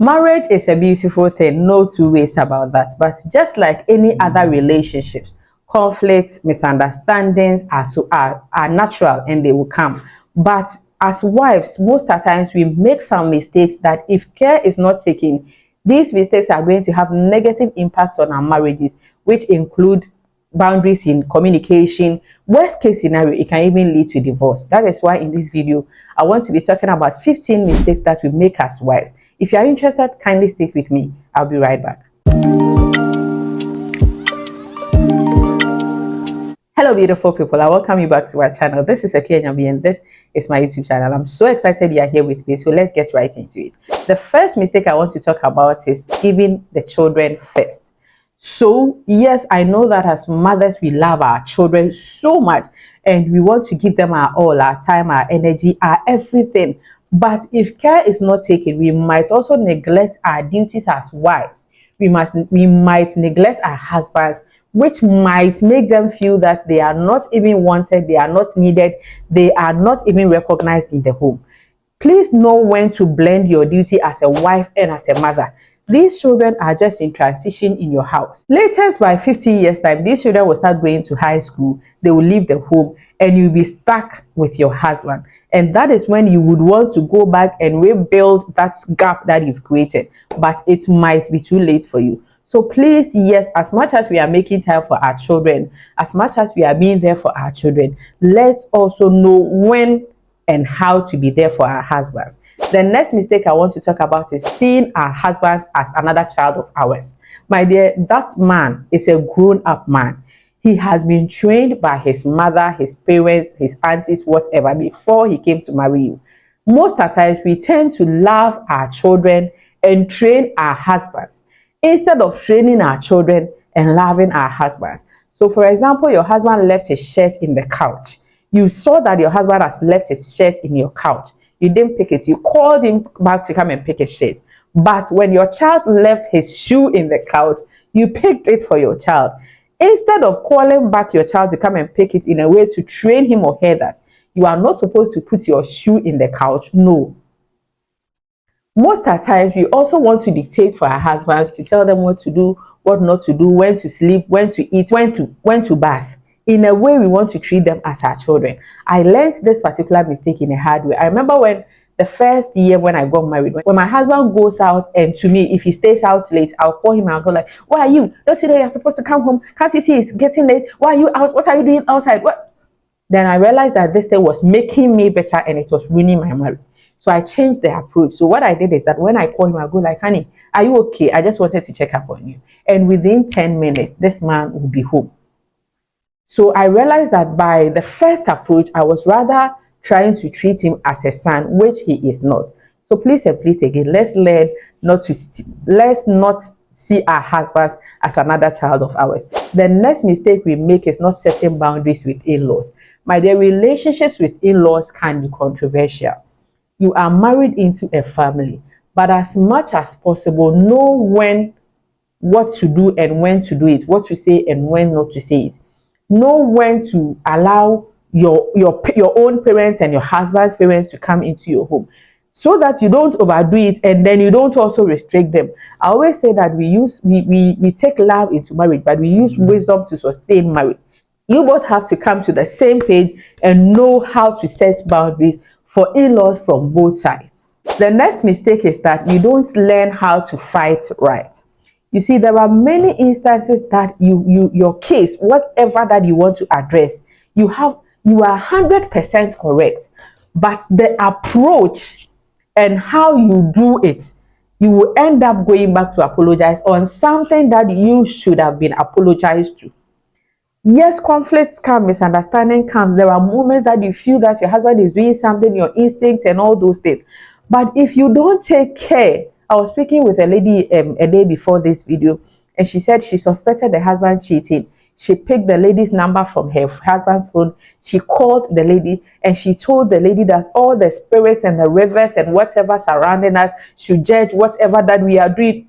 Marriage is a beautiful thing, no two ways about that. But just like any other relationships, conflicts, misunderstandings are natural and they will come. But as wives, most of the times we make some mistakes that if care is not taken, these mistakes are going to have negative impacts on our marriages, which include boundaries in communication. Worst case scenario, it can even lead to divorce. That is why in this video I want to be talking about 15 mistakes that we make as wives. If you are interested, kindly stick with me. I'll be right back. Hello beautiful people, I welcome you back to our channel. This is Eki Enyami and this is my YouTube channel. I'm so excited you are here with me, so let's get right into it. The first mistake I want to talk about is giving the children first. So yes, I know that as mothers we love our children so much and we want to give them our all, our time, our energy, our everything. But if care is not taken, we might also neglect our duties as wives. We might neglect our husbands, which might make them feel that they are not even wanted, they are not needed, they are not even recognized in the home. Please know when to blend your duty as a wife and as a mother. These children are just in transition in your house. Latest by 15 years time, these children will start going to high school, they will leave the home and you'll be stuck with your husband. And that is when you would want to go back and rebuild that gap that you've created. But it might be too late for you. So please, yes, as much as we are making time for our children, as much as we are being there for our children, let's also know when and how to be there for our husbands. The next mistake I want to talk about is seeing our husbands as another child of ours. My dear, that man is a grown-up man. He has been trained by his mother, his parents, his aunties, whatever, before he came to marry you. Most of the times, we tend to love our children and train our husbands instead of training our children and loving our husbands. So, for example, your husband left his shirt in the couch. You saw that your husband has left his shirt in your couch. You didn't pick it. You called him back to come and pick his shirt. But when your child left his shoe in the couch, you picked it for your child. Instead of calling back your child to come and pick it in a way to train him or her that you are not supposed to put your shoe in the couch, no. Most of the times, we also want to dictate for our husbands to tell them what to do, what not to do, when to sleep, when to eat, when to bath. In a way, we want to treat them as our children. I learned this particular mistake in a hard way. I remember when the first year when I got married, when my husband goes out, and to me, if he stays out late, I'll call him and I'll go like, "Why are you? Don't you know you're supposed to come home? Can't you see it's getting late? Why are you out? What are you doing outside?" What? Then I realized that this thing was making me better and it was ruining my marriage. So I changed the approach. So what I did is that when I call him, I go like, "Honey, are you okay? I just wanted to check up on you." And within 10 minutes, this man will be home. So I realized that by the first approach, I was rather trying to treat him as a son, which he is not. So please and please again, let's learn let's not see our husbands as another child of ours. The next mistake we make is not setting boundaries with in-laws. My dear, relationships with in-laws can be controversial. You are married into a family, but as much as possible, know when what to do and when to do it, what to say and when not to say it. Know when to allow your own parents and your husband's parents to come into your home so that you don't overdo it and then you don't also restrict them. I always say that we take love into marriage, but we use wisdom to sustain marriage. You both have to come to the same page and know how to set boundaries for in-laws from both sides. The next mistake is that you don't learn how to fight right. You see, there are many instances that your case, whatever that you want to address, you are 100% correct, but the approach and how you do it, you will end up going back to apologize on something that you should have been apologized to. Yes, conflicts come, misunderstanding comes. There are moments that you feel that your husband is doing something, your instincts and all those things. But if you don't take care, I was speaking with a lady a day before this video, and she said she suspected the husband cheating. She picked the lady's number from her husband's phone. She called the lady and she told the lady that all the spirits and the rivers and whatever surrounding us should judge whatever that we are doing.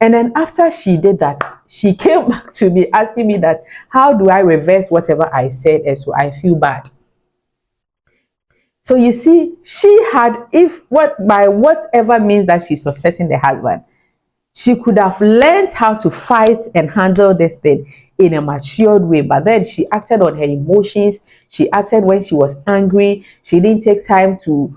And then after she did that, she came back to me asking me that, how do I reverse whatever I said? And so I feel bad. So you see, she had, if what by whatever means that she's suspecting the husband, she could have learned how to fight and handle this thing in a matured way. But then she acted on her emotions. She acted when she was angry. She didn't take time to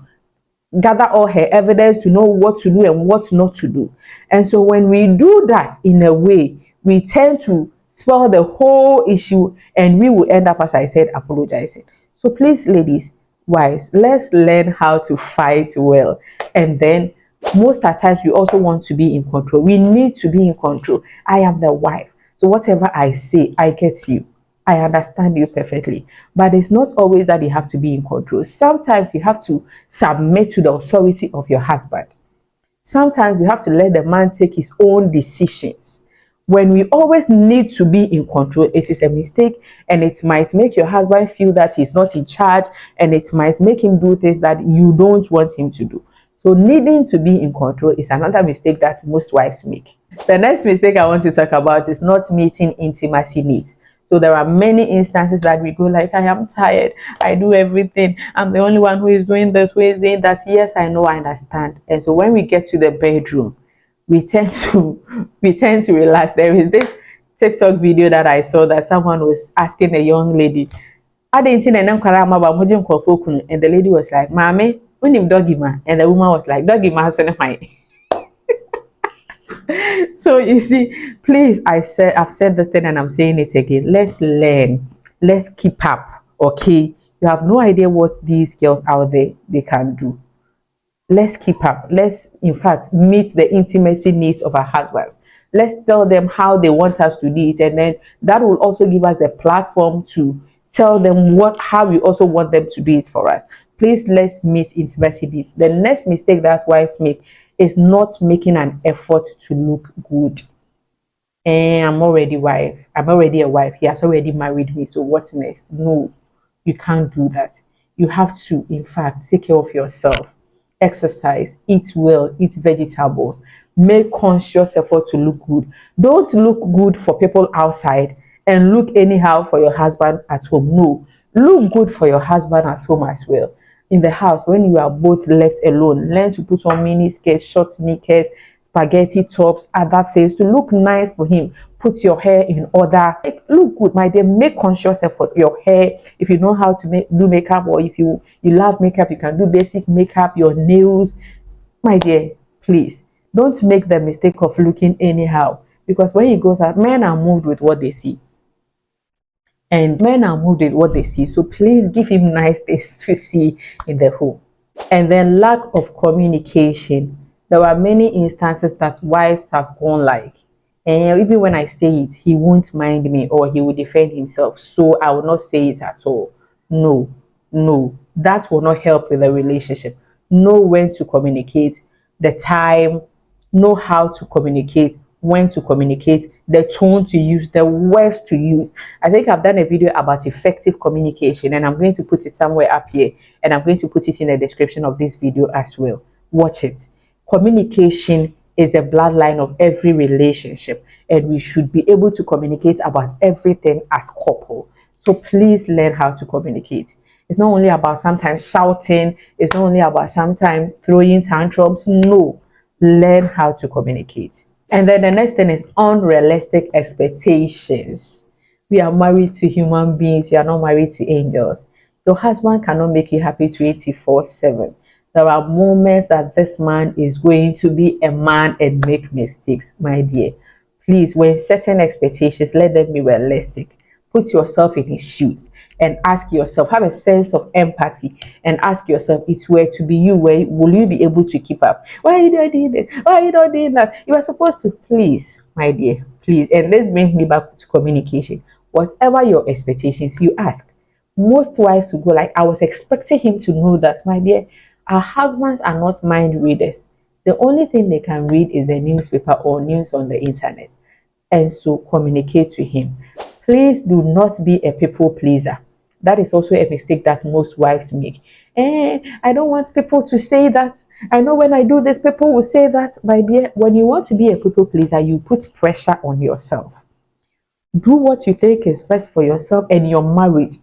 gather all her evidence to know what to do and what not to do. And so when we do that in a way, we tend to spoil the whole issue and we will end up, as I said, apologizing. So please, ladies, wives, let's learn how to fight well. And then most of the times we also want to be in control. We need to be in control. I am the wife. So whatever I say, I get you. I understand you perfectly. But it's not always that you have to be in control. Sometimes you have to submit to the authority of your husband. Sometimes you have to let the man take his own decisions. When we always need to be in control, it is a mistake, and it might make your husband feel that he's not in charge, and it might make him do things that you don't want him to do. So needing to be in control is another mistake that most wives make. The next mistake I want to talk about is not meeting intimacy needs. So there are many instances that we go like, I am tired, I do everything, I'm the only one who is doing this, who is doing that. Yes, I know, I understand. And so when we get to the bedroom, we tend to realize. There is this TikTok video that I saw that someone was asking a young lady, and the lady was like, Mommy, when him doggy man, and the woman was like, doggy man has fine. So you see, please, I've said this thing and I'm saying it again. Let's learn. Let's keep up. Okay. You have no idea what these girls out there they can do. Let's keep up. Let's in fact meet the intimacy needs of our husbands. Let's tell them how they want us to do it, and then that will also give us the platform to tell them how we also want them to do it for us. Please, let's meet intimacy needs. The next mistake that wives make is not making an effort to look good. And I'm already wife. I'm already a wife. He has already married me. So what's next? No, you can't do that. You have to, in fact, take care of yourself. Exercise, eat well, eat vegetables, make conscious effort to look good. Don't look good for people outside and look anyhow for your husband at home. No, look good for your husband at home as well. In the house, when you are both left alone, learn to put on mini skirts, short sneakers, spaghetti tops, other things to look nice for him. Put your hair in order. Look good, my dear. Make conscious effort. Your hair, if you know how to do makeup, or if you love makeup, you can do basic makeup. Your nails, my dear. Please don't make the mistake of looking anyhow, because when he goes out, men are moved with what they see. And men are moved with what they see. So please give him nice things to see in the home. And then lack of communication. There are many instances that wives have gone like, and even when I say it, he won't mind me or he will defend himself. So I will not say it at all. No, no, that will not help with the relationship. Know when to communicate, the time, know how to communicate, when to communicate, the tone to use, the words to use. I think I've done a video about effective communication, and I'm going to put it somewhere up here, and I'm going to put it in the description of this video as well. Watch it. Communication is the bloodline of every relationship, and we should be able to communicate about everything as couple. So please learn how to communicate. It's not only about sometimes shouting, it's not only about sometimes throwing tantrums. No, learn how to communicate. And then the next thing is unrealistic expectations. We are married to human beings, you are not married to angels. Your husband cannot make you happy 24/7. There are moments that this man is going to be a man and make mistakes, my dear. Please, when setting expectations, let them be realistic. Put yourself in his shoes and ask yourself, have a sense of empathy and ask yourself, it were to be you, where will you be able to keep up? Why are you not doing this? Why are you not doing that? You are supposed to. Please, my dear, please. And this brings me back to communication. Whatever your expectations, you ask. Most wives will go like, I was expecting him to know that, my dear, our husbands are not mind readers. The only thing they can read is the newspaper or news on the internet. And so communicate to him. Please do not be a people pleaser. That is also a mistake that most wives make. I don't want people to say that. I know when I do this, people will say that. My dear, when you want to be a people pleaser, you put pressure on yourself. Do what you think is best for yourself and your marriage.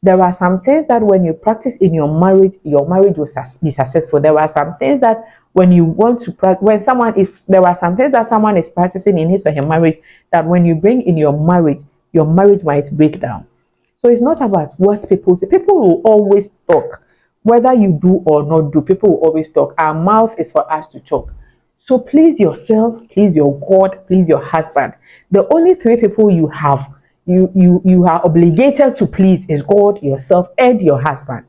There are some things that when you practice in your marriage will be successful. There are some things that when you want to when someone if there are some things that someone is practicing in his or her marriage that when you bring in your marriage might break down. So it's not about what people say. People will always talk, whether you do or not do. People will always talk. Our mouth is for us to talk. So please yourself, please your God, please your husband. The only three people you have, you are obligated to please is God, yourself, and your husband.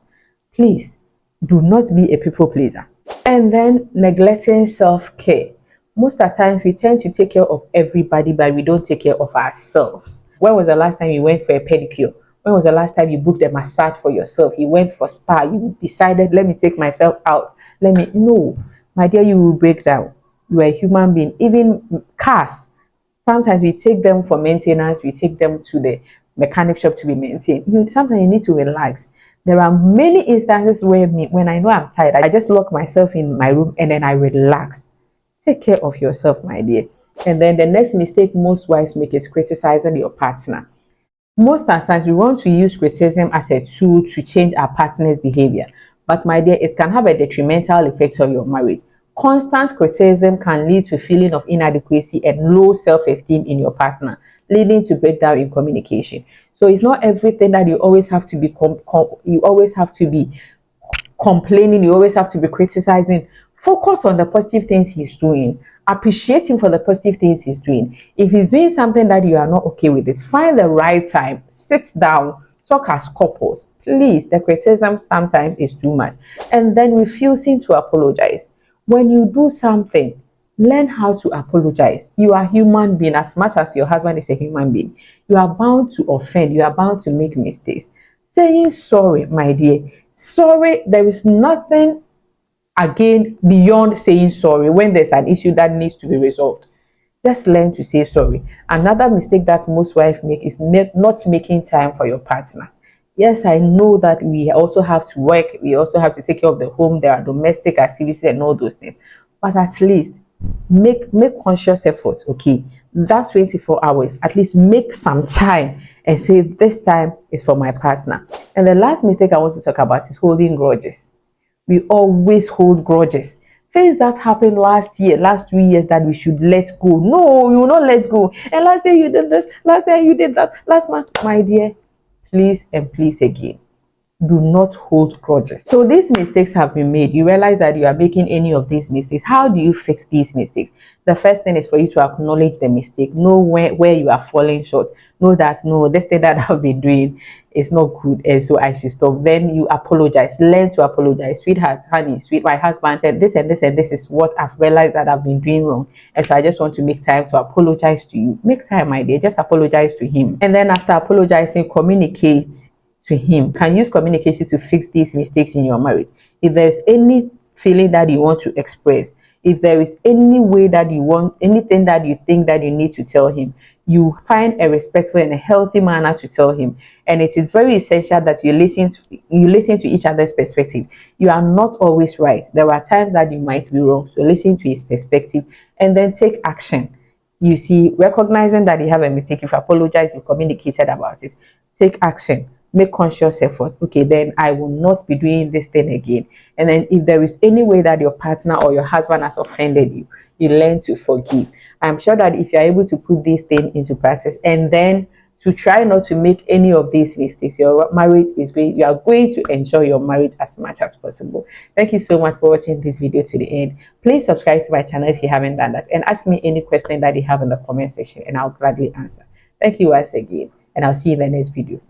Please do not be a people pleaser. And then neglecting self-care. Most of the times we tend to take care of everybody, but we don't take care of ourselves. When was the last time you went for a pedicure? When was the last time you booked a massage for yourself? You went for spa, you decided, let me take myself out. No, my dear, you will break down. You are a human being. Even cars, sometimes we take them for maintenance, we take them to the mechanic shop to be maintained. Sometimes you need to relax. There are many instances where when I know I'm tired, I just lock myself in my room and then I relax. Take care of yourself, my dear. And then the next mistake most wives make is criticizing your partner. Most times we want to use criticism as a tool to change our partner's behavior. But my dear, it can have a detrimental effect on your marriage. Constant criticism can lead to a feeling of inadequacy and low self-esteem in your partner, leading to breakdown in communication. So it's not everything that you always have to be you always have to be complaining, you always have to be criticizing. Focus on the positive things he's doing. Appreciate him for the positive things he's doing. If he's doing something that you are not okay with it, find the right time, sit down, talk as couples. Please, the criticism sometimes is too much. And then refusing to apologize. When you do something, learn how to apologize. You are a human being as much as your husband is a human being. You are bound to offend, you are bound to make mistakes. Saying sorry, my dear. Sorry, there is nothing again beyond saying sorry when there's an issue that needs to be resolved. Just learn to say sorry. Another mistake that most wives make is not making time for your partner. Yes, I know that we also have to work, we also have to take care of the home, there are domestic activities and all those things. But at least make conscious effort, okay? That 24 hours, at least make some time and say this time is for my partner. And the last mistake I want to talk about is holding grudges. We always hold grudges. Things that happened last year, last 2 years that we should let go. No, you will not let go. And last year you did this, last year you did that, last month. My dear, please and please again, do not hold grudges. So these mistakes have been made. You realize that you are making any of these mistakes. How do you fix these mistakes? The first thing is for you to acknowledge the mistake. Know where you are falling short. Know that no, this thing that I've been doing is not good, and so I should stop. Then you apologize. Learn to apologize. Sweetheart, honey, sweet my husband said this and this and this is what I've realized that I've been doing wrong. And so I just want to make time to apologize to you. Make time, my dear. Just apologize to him. And then after apologizing, communicate to him. Can use communication to fix these mistakes in your marriage. If there's any feeling that you want to express, if there is any way that you want, anything that you think that you need to tell him, you find a respectful and a healthy manner to tell him. And it is very essential that you listen to each other's perspective. You are not always right. There are times that you might be wrong. So listen to his perspective and then take action. You see, recognizing that you have a mistake, you've apologized, you've communicated about it, take action. Make conscious effort. Okay, then I will not be doing this thing again. And then if there is any way that your partner or your husband has offended you, you learn to forgive. I'm sure that if you're able to put this thing into practice and then to try not to make any of these mistakes, your marriage is great. You are going to enjoy your marriage as much as possible. Thank you so much for watching this video to the end. Please subscribe to my channel if you haven't done that, and ask me any question that you have in the comment section and I'll gladly answer. Thank you once again, and I'll see you in the next video.